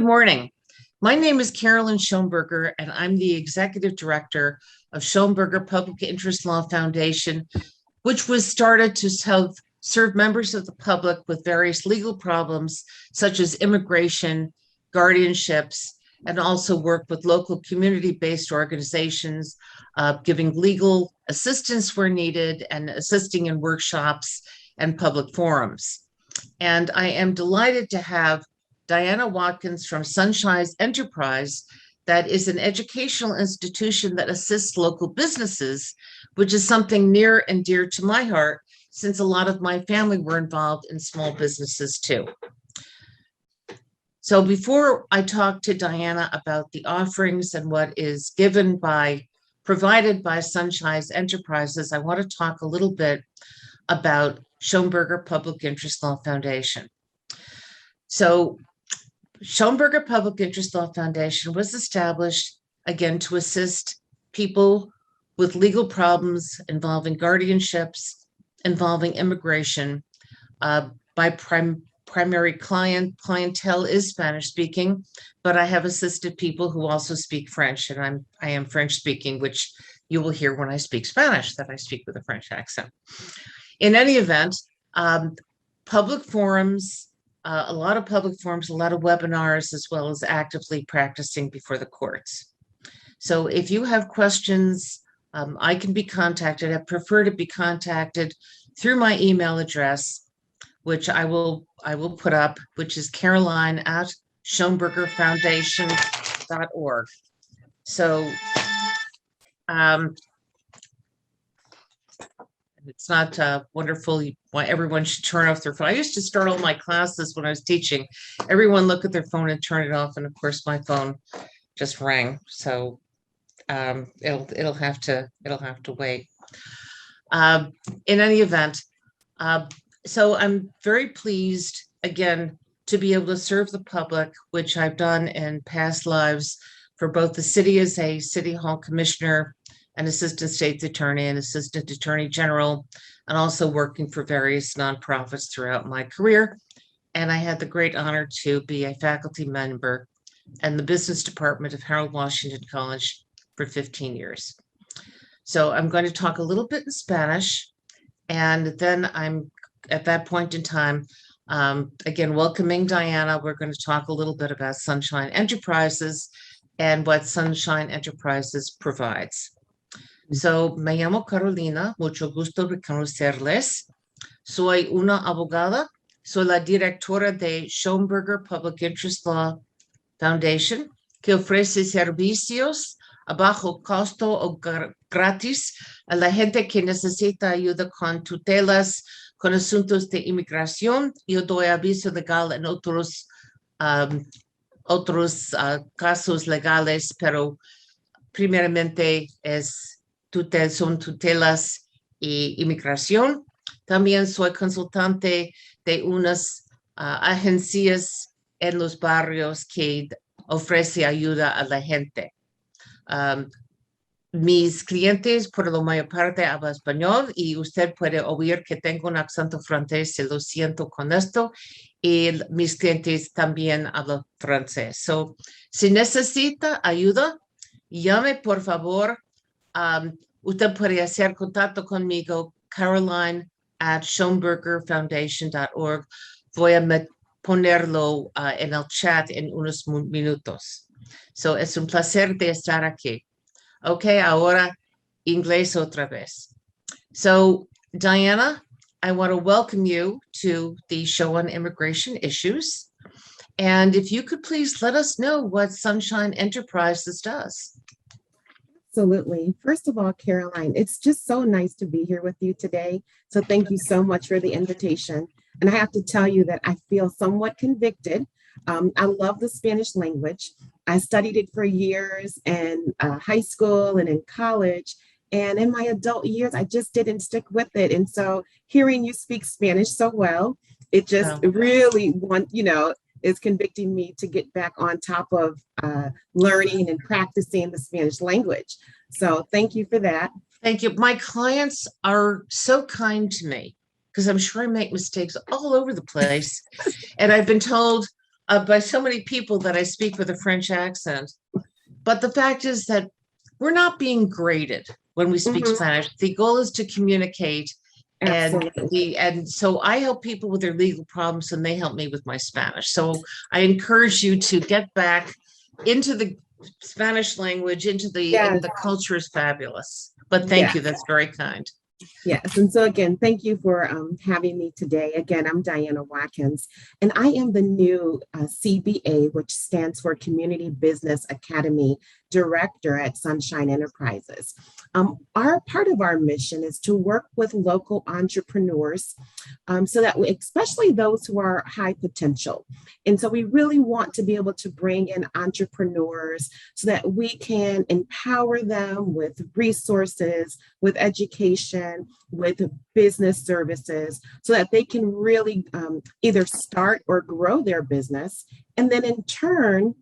Good morning. My name is Carolyn Shoenberger, and I'm the Executive Director of Shoenberger Public Interest Law Foundation, which was started to help serve members of the public with various legal problems, such as immigration, guardianships, and also work with local community-based organizations, giving legal assistance where needed and assisting in workshops and public forums. And I am delighted to have Diana Watkins from Sunshine Enterprise, that is an educational institution that assists local businesses, which is something near and dear to my heart, since a lot of my family were involved in small businesses too. So before I talk to Diana about the offerings and what is provided by Sunshine Enterprises, I want to talk a little bit about Shoenberger Public Interest Law Foundation. So Shoenberger Public Interest Law Foundation was established, again, to assist people with legal problems involving guardianships, involving immigration. My primary clientele is Spanish speaking, but I have assisted people who also speak French, and I am French speaking, which you will hear when I speak Spanish, that I speak with a French accent. In any event, public forums, a lot of public forums, a lot of webinars, as well as actively practicing before the courts. So if you have questions, I can be contacted. I prefer to be contacted through my email address, which I will put up, which is caroline@schoenbergerfoundation.org. So it's not wonderful why everyone should turn off their phone. I used to start all my classes when I was teaching. Everyone look at their phone and turn it off. And of course, my phone just rang. So it'll have to wait. In any event, so I'm very pleased again to be able to serve the public, which I've done in past lives for both the city as a city hall commissioner, an assistant state's attorney, and assistant attorney general, and also working for various nonprofits throughout my career. And I had the great honor to be a faculty member in the business department of Harold Washington College for 15 years. So I'm going to talk a little bit in Spanish, and then I'm at that point in time, again, welcoming Diana. We're going to talk a little bit about Sunshine Enterprises and what Sunshine Enterprises provides. So, me llamo Carolina, mucho gusto reconocerles. Soy una abogada, soy la directora de Shoenberger Public Interest Law Foundation, que ofrece servicios a bajo costo o gratis a la gente que necesita ayuda con tutelas, con asuntos de inmigración. Yo doy aviso legal en otros casos legales, pero primeramente son tutelas y inmigración. También soy consultante de unas agencias en los barrios que ofrece ayuda a la gente. Mis clientes, por la mayor parte, hablan español y usted puede oír que tengo un acento francés, se lo siento con esto. Y mis clientes también hablan francés. So, si necesita ayuda, llame por favor. Usted puede hacer contacto conmigo, caroline@schoenbergerfoundation.org. Voy a ponerlo en el chat en unos minutos. So, es un placer de estar aquí. Okay, ahora inglés otra vez. So, Diana, I want to welcome you to the show on immigration issues. And if you could please let us know what Sunshine Enterprises does. Absolutely. First of all, Caroline, it's just so nice to be here with you today. So thank you so much for the invitation. And I have to tell you that I feel somewhat convicted. I love the Spanish language. I studied it for years in high school and in college. And in my adult years, I just didn't stick with it. And so hearing you speak Spanish so well, it just really is convicting me to get back on top of learning and practicing the Spanish language. So thank you for that. Thank you. My clients are so kind to me because I'm sure I make mistakes all over the place. And I've been told by so many people that I speak with a French accent. But the fact is that we're not being graded when we speak Mhm. Spanish. The goal is to communicate. Absolutely. And so I help people with their legal problems and they help me with my Spanish. So I encourage you to get back into the Spanish language, into Yes, the culture is fabulous. But thank yes. you. That's very kind. Yes. And so again, thank you for having me today. Again, I'm Diana Watkins, and I am the new CBA, which stands for Community Business Academy Director at Sunshine Enterprises. Our part of our mission is to work with local entrepreneurs so that especially those who are high potential. And so we really want to be able to bring in entrepreneurs so that we can empower them with resources, with education, with business services, so that they can really either start or grow their business, and then in turn,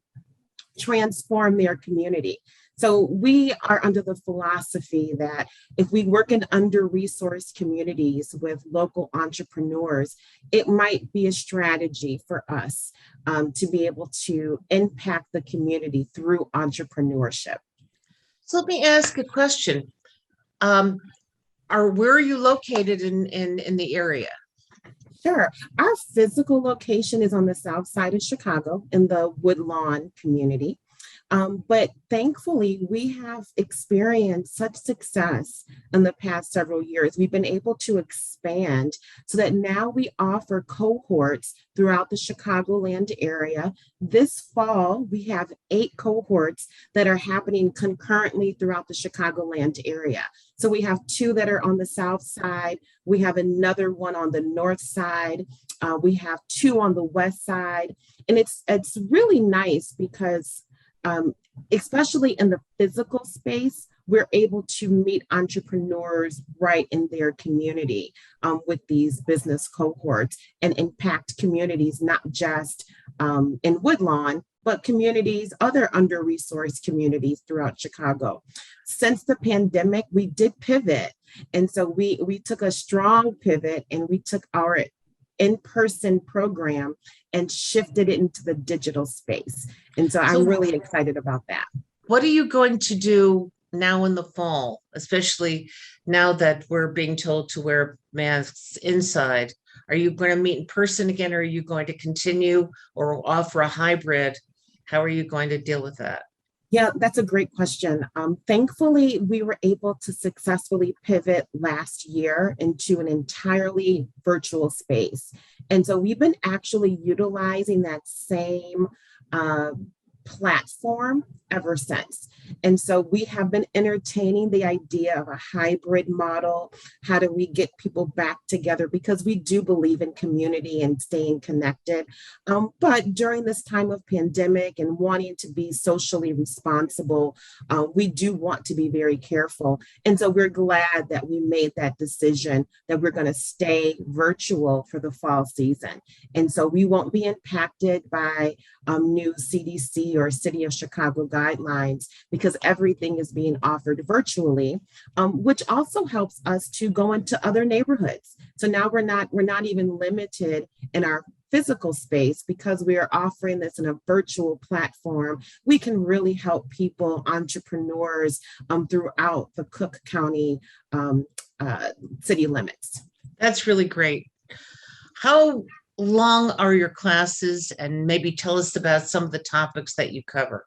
transform their community. So we are under the philosophy that if we work in under-resourced communities with local entrepreneurs, it might be a strategy for us to be able to impact the community through entrepreneurship. So let me ask a question. Where are you located in the area? Sure. Our physical location is on the south side of Chicago in the Woodlawn community. But thankfully, we have experienced such success in the past several years. We've been able to expand so that now we offer cohorts throughout the Chicagoland area. This fall, we have 8 cohorts that are happening concurrently throughout the Chicagoland area. So we have 2 that are on the south side. We have another one on the north side. We have 2 on the west side. And it's really nice because especially in the physical space, we're able to meet entrepreneurs right in their community with these business cohorts and impact communities, not just in Woodlawn, but communities, other under-resourced communities throughout Chicago. Since the pandemic, we did pivot. And so we took a strong pivot and we took our in-person program and shifted it into the digital space. And so I'm really excited about that. What are you going to do now in the fall, especially now that we're being told to wear masks inside? Are you going to meet in person again, or are you going to continue or offer a hybrid? How are you going to deal with that? Yeah, that's a great question. Thankfully, we were able to successfully pivot last year into an entirely virtual space. And so we've been actually utilizing that same platform ever since. And so we have been entertaining the idea of a hybrid model. How do we get people back together? Because we do believe in community and staying connected. But during this time of pandemic and wanting to be socially responsible, we do want to be very careful. And so we're glad that we made that decision that we're going to stay virtual for the fall season. And so we won't be impacted by new CDC or City of Chicago guidelines because everything is being offered virtually, which also helps us to go into other neighborhoods. So now we're not even limited in our physical space because we are offering this in a virtual platform. We can really help people, entrepreneurs throughout the Cook County city limits. That's really great. How long are your classes, and maybe tell us about some of the topics that you cover?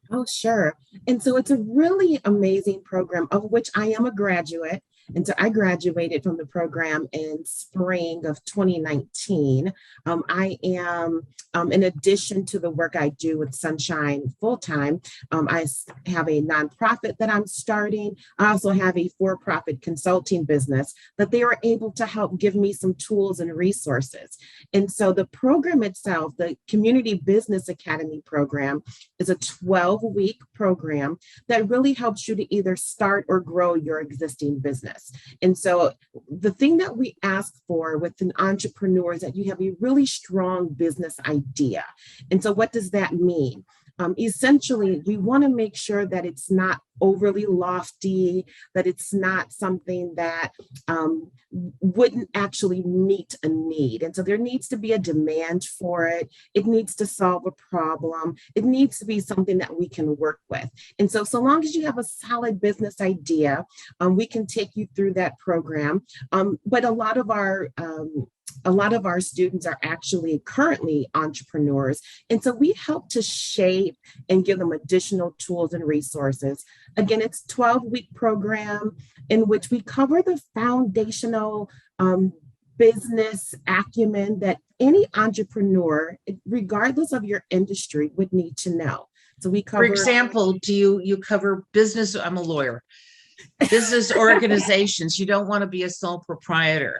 Oh, sure. And so it's a really amazing program of which I am a graduate. And so I graduated from the program in spring of 2019. I am, in addition to the work I do with Sunshine full-time, I have a nonprofit that I'm starting. I also have a for-profit consulting business that they were able to help give me some tools and resources. And so the program itself, the Community Business Academy program, is a 12-week program that really helps you to either start or grow your existing business. And so the thing that we ask for with an entrepreneur is that you have a really strong business idea. And so what does that mean? Essentially, we want to make sure that it's not overly lofty, that it's not something that wouldn't actually meet a need. And so there needs to be a demand for it. It needs to solve a problem. It needs to be something that we can work with. And so, so long as you have a solid business idea, we can take you through that program. But a lot of our students are actually currently entrepreneurs. And so we help to shape and give them additional tools and resources. Again, it's a 12-week program in which we cover the foundational business acumen that any entrepreneur, regardless of your industry, would need to know. So we cover— For example, do you cover business? I'm a lawyer. Business organizations. You don't want to be a sole proprietor.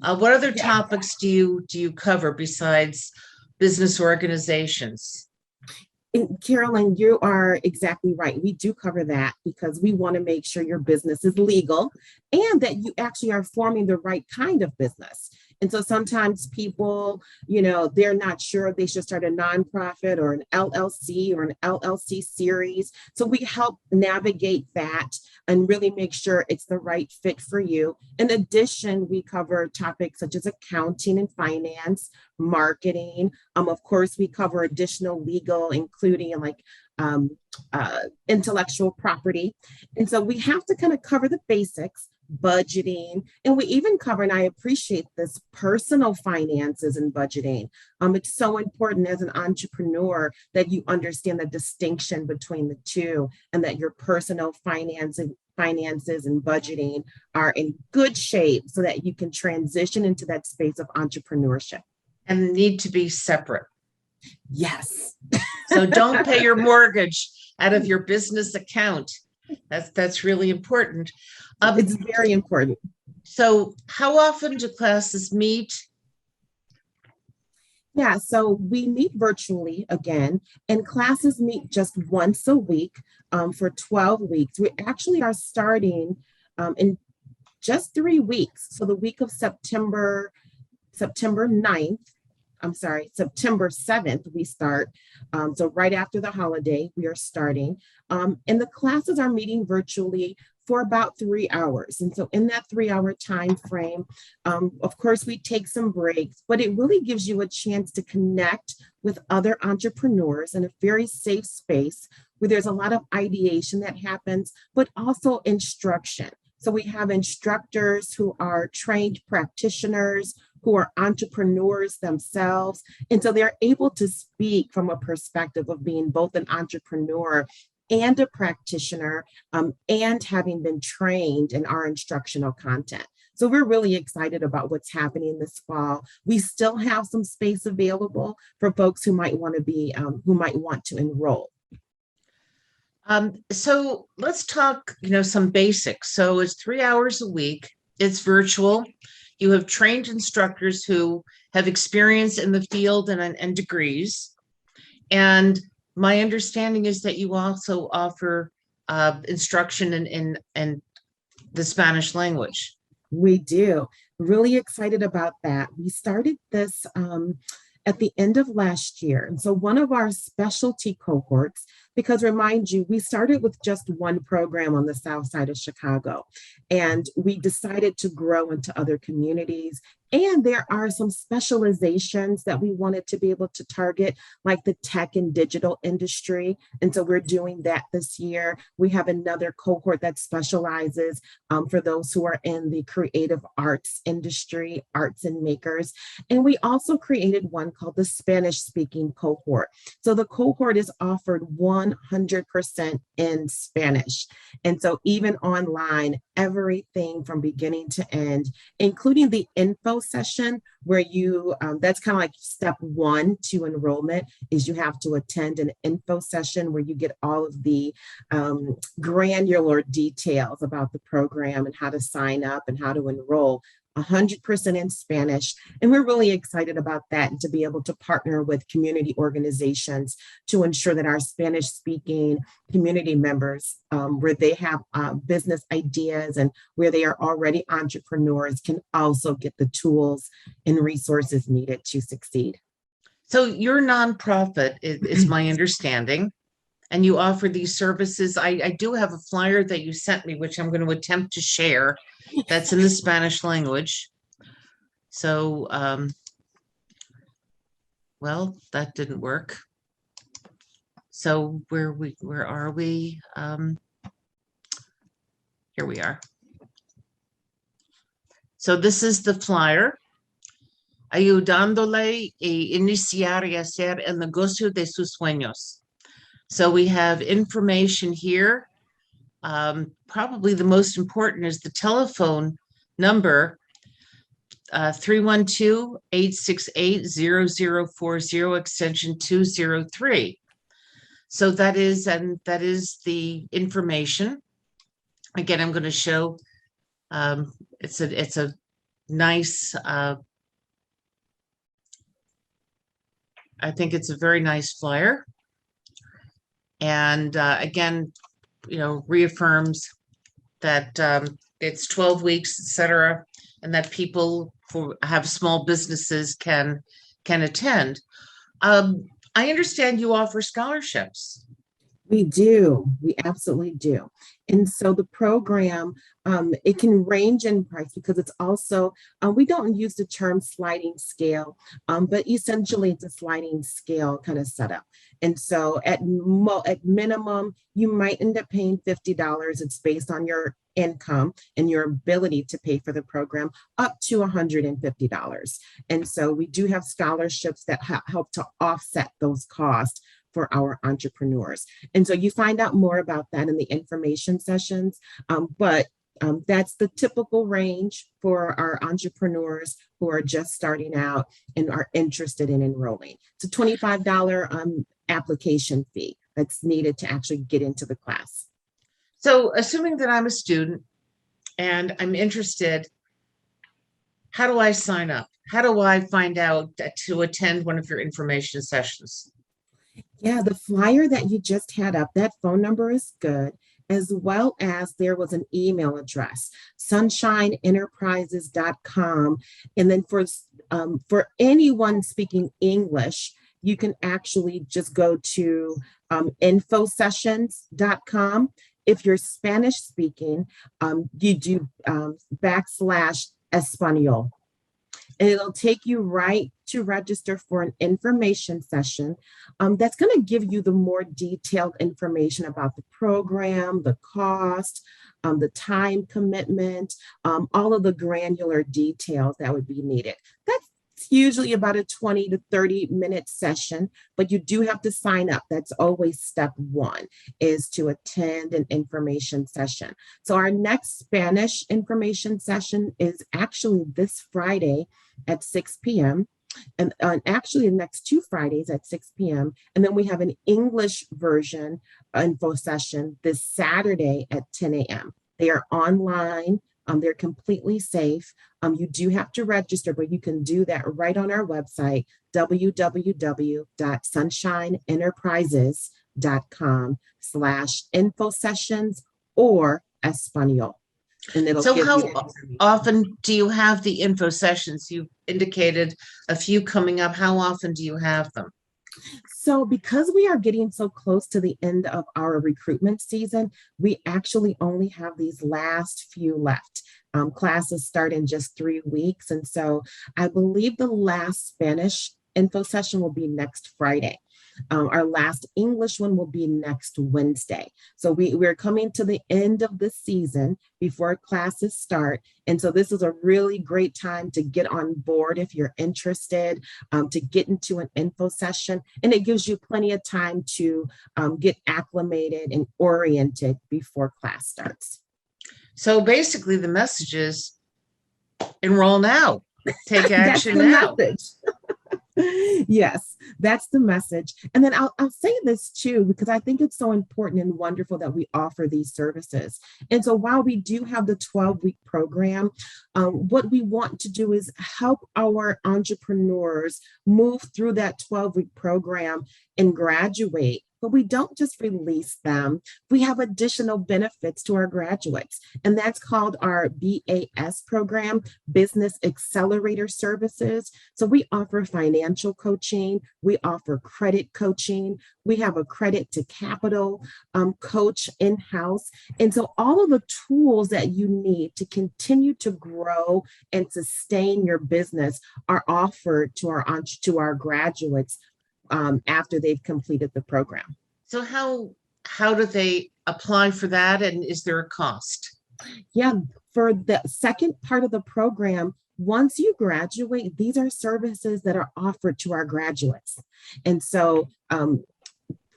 What other topics do you cover besides business organizations? And Carolyn, you are exactly right. We do cover that because we want to make sure your business is legal and that you actually are forming the right kind of business. And so sometimes people, they're not sure if they should start a nonprofit or an LLC or an LLC series. So we help navigate that and really make sure it's the right fit for you. In addition, we cover topics such as accounting and finance, marketing. Of course, we cover additional legal, including like intellectual property. And so we have to kind of cover the basics, budgeting, and we even cover, and I appreciate this, personal finances and budgeting. It's so important as an entrepreneur that you understand the distinction between the two and that your personal finances and budgeting are in good shape so that you can transition into that space of entrepreneurship. And need to be separate. Yes. So don't pay your mortgage out of your business account. That's really important. It's very important. So how often do classes meet? Yeah, so we meet virtually again, and classes meet just once a week for 12 weeks. We actually are starting in just 3 weeks. So the week of September 9th, September 7th, we start. So right after the holiday, we are starting. And the classes are meeting virtually for about 3 hours. And so in that 3-hour time frame, of course, we take some breaks, but it really gives you a chance to connect with other entrepreneurs in a very safe space where there's a lot of ideation that happens, but also instruction. So we have instructors who are trained practitioners, who are entrepreneurs themselves. And so they're able to speak from a perspective of being both an entrepreneur and a practitioner, and having been trained in our instructional content. So we're really excited about what's happening this fall. We still have some space available for folks who might want to enroll. So let's talk, some basics. So it's 3 hours a week. It's virtual. You have trained instructors who have experience in the field and degrees. And my understanding is that you also offer instruction in the Spanish language. We do. Really excited about that. We started this at the end of last year. And so one of our specialty cohorts, because remind you, we started with just one program on the south side of Chicago, and we decided to grow into other communities. And there are some specializations that we wanted to be able to target, like the tech and digital industry. And so we're doing that this year. We have another cohort that specializes for those who are in the creative arts industry, arts and makers. And we also created one called the Spanish speaking cohort. So the cohort is offered 100% in Spanish. And so even online, everything from beginning to end, including the info session where you, that's kind of like step one to enrollment, is you have to attend an info session where you get all of the granular details about the program and how to sign up and how to enroll. 100% in Spanish. And we're really excited about that, and to be able to partner with community organizations to ensure that our Spanish speaking community members, where they have business ideas and where they are already entrepreneurs, can also get the tools and resources needed to succeed. So your nonprofit is my understanding. and you offer these services. I do have a flyer that you sent me, which I'm going to attempt to share. That's in the Spanish language. So, well, that didn't work. So where are we? Here we are. So this is the flyer. Ayudándole a iniciar y hacer el negocio de sus sueños. So we have information here. Probably the most important is the telephone number, 312-868-0040, extension 203. So that is the information. Again, I'm going to show, it's a nice, I think it's a very nice flyer. And again, reaffirms that it's 12 weeks, et cetera, and that people who have small businesses can attend. I understand you offer scholarships. We do. We absolutely do. And so the program, it can range in price because it's also, we don't use the term sliding scale, but essentially it's a sliding scale kind of setup. And so at minimum, you might end up paying $50. It's based on your income and your ability to pay for the program, up to $150. And so we do have scholarships that help to offset those costs for our entrepreneurs. And so you find out more about that in the information sessions, but that's the typical range for our entrepreneurs who are just starting out and are interested in enrolling. It's a $25 application fee that's needed to actually get into the class. So assuming that I'm a student and I'm interested, how do I sign up? How do I find out to attend one of your information sessions? Yeah, the flyer that you just had up, that phone number is good, as well as there was an email address, sunshineenterprises.com. And then for anyone speaking English, you can actually just go to infosessions.com. If you're Spanish speaking, you do /Espanol. And it'll take you right to register for an information session that's going to give you the more detailed information about the program, the cost, the time commitment, all of the granular details that would be needed. That's usually about a 20 to 30 minute session, but you do have to sign up. That's always step one, is to attend an information session. So our next Spanish information session is actually this Friday at 6 p.m. And actually the next 2 Fridays at 6 p.m. And then we have an English version info session this Saturday at 10 a.m. They are online. They're completely safe. You do have to register, but you can do that right on our website, www.sunshineenterprises.com/info sessions or Espanol. And it'll So give how you often do you have the info sessions? You indicated a few coming up. How often do you have them? So because we are getting so close to the end of our recruitment season, we actually only have these last few left. Classes start in just 3 weeks. And so I believe the last Spanish info session will be next Friday. Our last English one will be next Wednesday. So we're coming to the end of the season before classes start. And so this is a really great time to get on board if you're interested, to get into an info session. And it gives you plenty of time to get acclimated and oriented before class starts. So basically the message is enroll now, take action now. Yes, that's the message. And then I'll say this too, because I think it's so important and wonderful that we offer these services. And so while we do have the 12-week program, what we want to do is help our entrepreneurs move through that 12-week program and graduate but we don't just release them. We have additional benefits to our graduates, and that's called our BAS program, Business Accelerator Services. So we offer financial coaching, we offer credit coaching, we have a credit to capital coach in-house. And so all of the tools that you need to continue to grow and sustain your business are offered to our graduates after they've completed the program. So how do they apply for that, and is there a cost? Yeah, for the second part of the program, once you graduate, these are services that are offered to our graduates. And so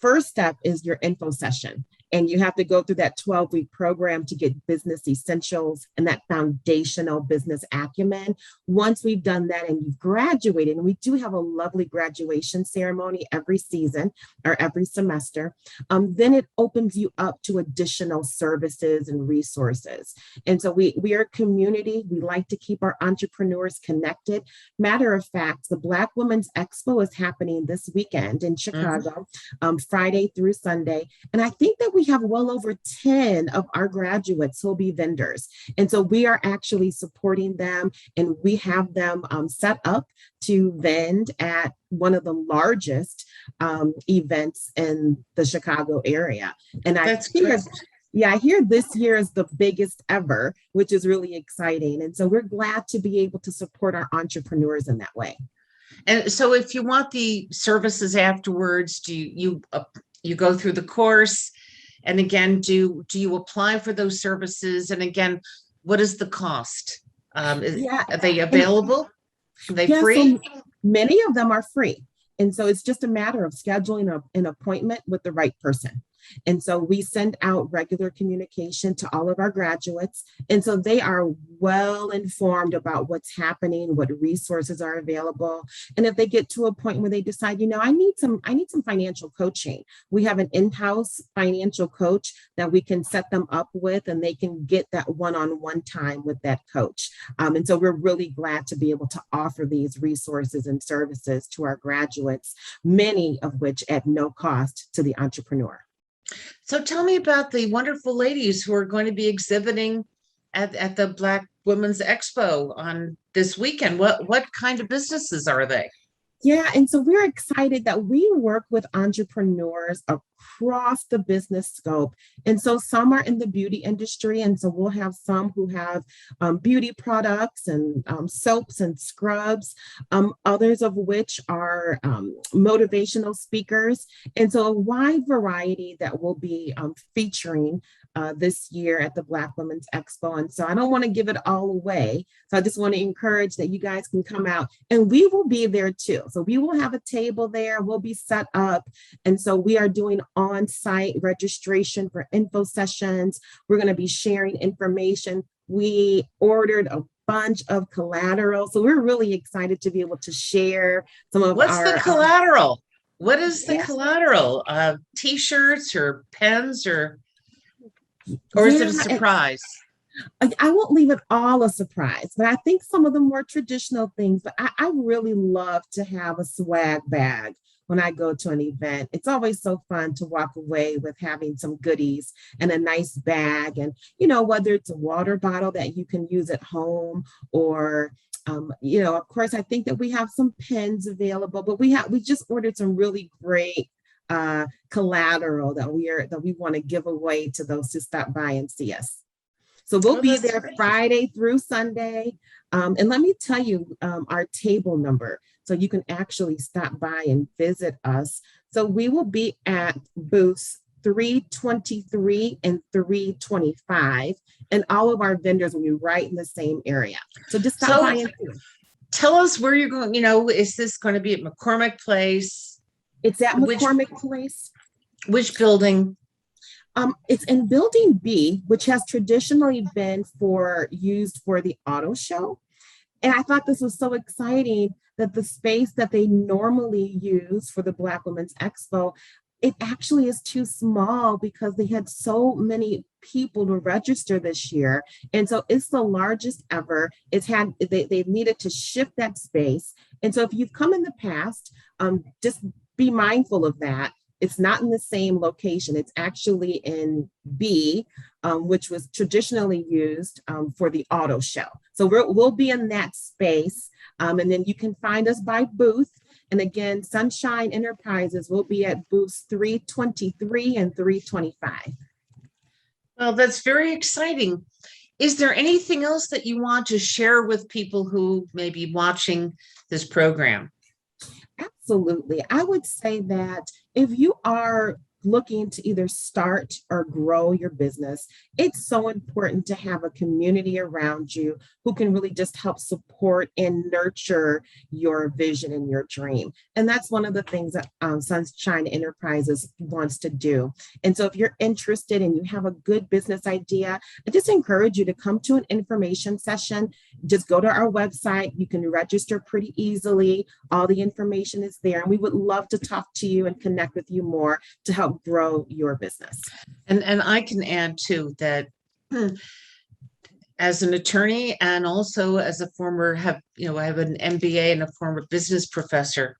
first step is your info session. And you have to go through that 12-week program to get business essentials and that foundational business acumen. Once we've done that and you've graduated, and we do have a lovely graduation ceremony every season or every semester, then it opens you up to additional services and resources. And so we are a community. We like to keep our entrepreneurs connected. Matter of fact, the Black Women's Expo is happening this weekend in Chicago, Friday through Sunday. And I think that we have well over 10 of our graduates who will be vendors. And so we are actually supporting them, and we have them set up to vend at one of the largest events in the Chicago area. And I hear this year is the biggest ever, which is really exciting. And so we're glad to be able to support our entrepreneurs in that way. And so if you want the services afterwards, do you go through the course? And again, do you apply for those services? And again, what is the cost? Are they available? Are they free? So many of them are free. And so it's just a matter of scheduling an appointment with the right person. And so we send out regular communication to all of our graduates. And so they are well informed about what's happening, what resources are available. And if they get to a point where they decide, I need some financial coaching, we have an in-house financial coach that we can set them up with, and they can get that one-on-one time with that coach. And so we're really glad to be able to offer these resources and services to our graduates, many of which at no cost to the entrepreneur. So tell me about the wonderful ladies who are going to be exhibiting at the Black Women's Expo on this weekend. What kind of businesses are they? Yeah, and so we're excited that we work with entrepreneurs across the business scope. And so some are in the beauty industry. And so we'll have some who have beauty products and soaps and scrubs, others of which are motivational speakers. And so a wide variety that will be featuring this year at the Black Women's Expo. And so I don't want to give it all away. So I just want to encourage that you guys can come out, and we will be there too. So we will have a table there, we'll be set up. And so we are doing on-site registration for info sessions. We're going to be sharing information. We ordered a bunch of collateral. So we're really excited to be able to share some of What's the collateral? What is the collateral? T-shirts or pens or is it a surprise? I won't leave it all a surprise, but I think some of the more traditional things, but I really love to have a swag bag when I go to an event. It's always so fun to walk away with having some goodies and a nice bag. And, whether it's a water bottle that you can use at home or of course, I think that we have some pens available, but we just ordered some really great collateral that we want to give away to those who stop by and see us. So we'll be there great. Friday through Sunday. And let me tell you our table number, so you can actually stop by and visit us. So we will be at booths 323 and 325, and all of our vendors will be right in the same area. So just stop by and see. Tell us where you're going. Is this going to be at McCormick Place? It's at McCormick Place. Which building? It's in Building B, which has traditionally been used for the auto show. And I thought this was so exciting that the space that they normally use for the Black Women's Expo, it actually is too small because they had so many people to register this year. And so it's the largest ever. They needed to shift that space. And so if you've come in the past, just be mindful of that. It's not in the same location. It's actually in B, which was traditionally used for the auto show. So we'll be in that space. And then you can find us by booth. And again, Sunshine Enterprises will be at booths 323 and 325. Well, that's very exciting. Is there anything else that you want to share with people who may be watching this program? Absolutely. I would say that if you are looking to either start or grow your business, it's so important to have a community around you who can really just help support and nurture your vision and your dream. And that's one of the things that Sunshine Enterprises wants to do. And so if you're interested and you have a good business idea, I just encourage you to come to an information session. Just go to our website. You can register pretty easily. All the information is there. And we would love to talk to you and connect with you more to help grow your business. And I can add too that as an attorney and also as a former I have an MBA and a former business professor.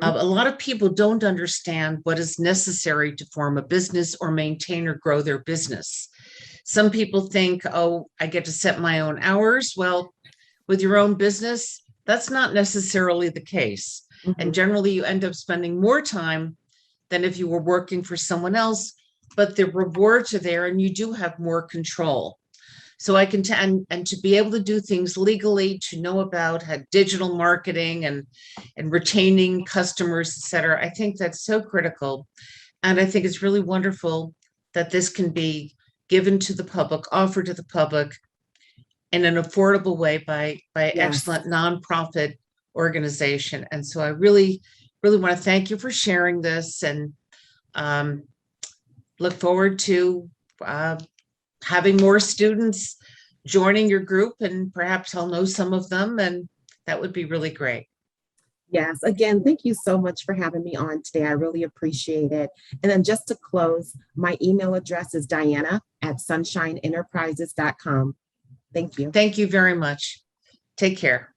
A lot of people don't understand what is necessary to form a business or maintain or grow their business. Some people think, oh, I get to set my own hours. Well, with your own business, that's not necessarily the case. And generally you end up spending more time than if you were working for someone else, but the rewards are there and you do have more control. So I can, and to be able to do things legally, to know about digital marketing and retaining customers, et cetera, I think that's so critical. And I think it's really wonderful that this can be given to the public, offered to the public in an affordable way by excellent nonprofit organization. And so I really want to thank you for sharing this, and look forward to having more students joining your group, and perhaps I'll know some of them, and that would be really great. Yes, again, thank you so much for having me on today. I really appreciate it. And then just to close, my email address is diana@sunshineenterprises.com. Thank you. Thank you very much. Take care.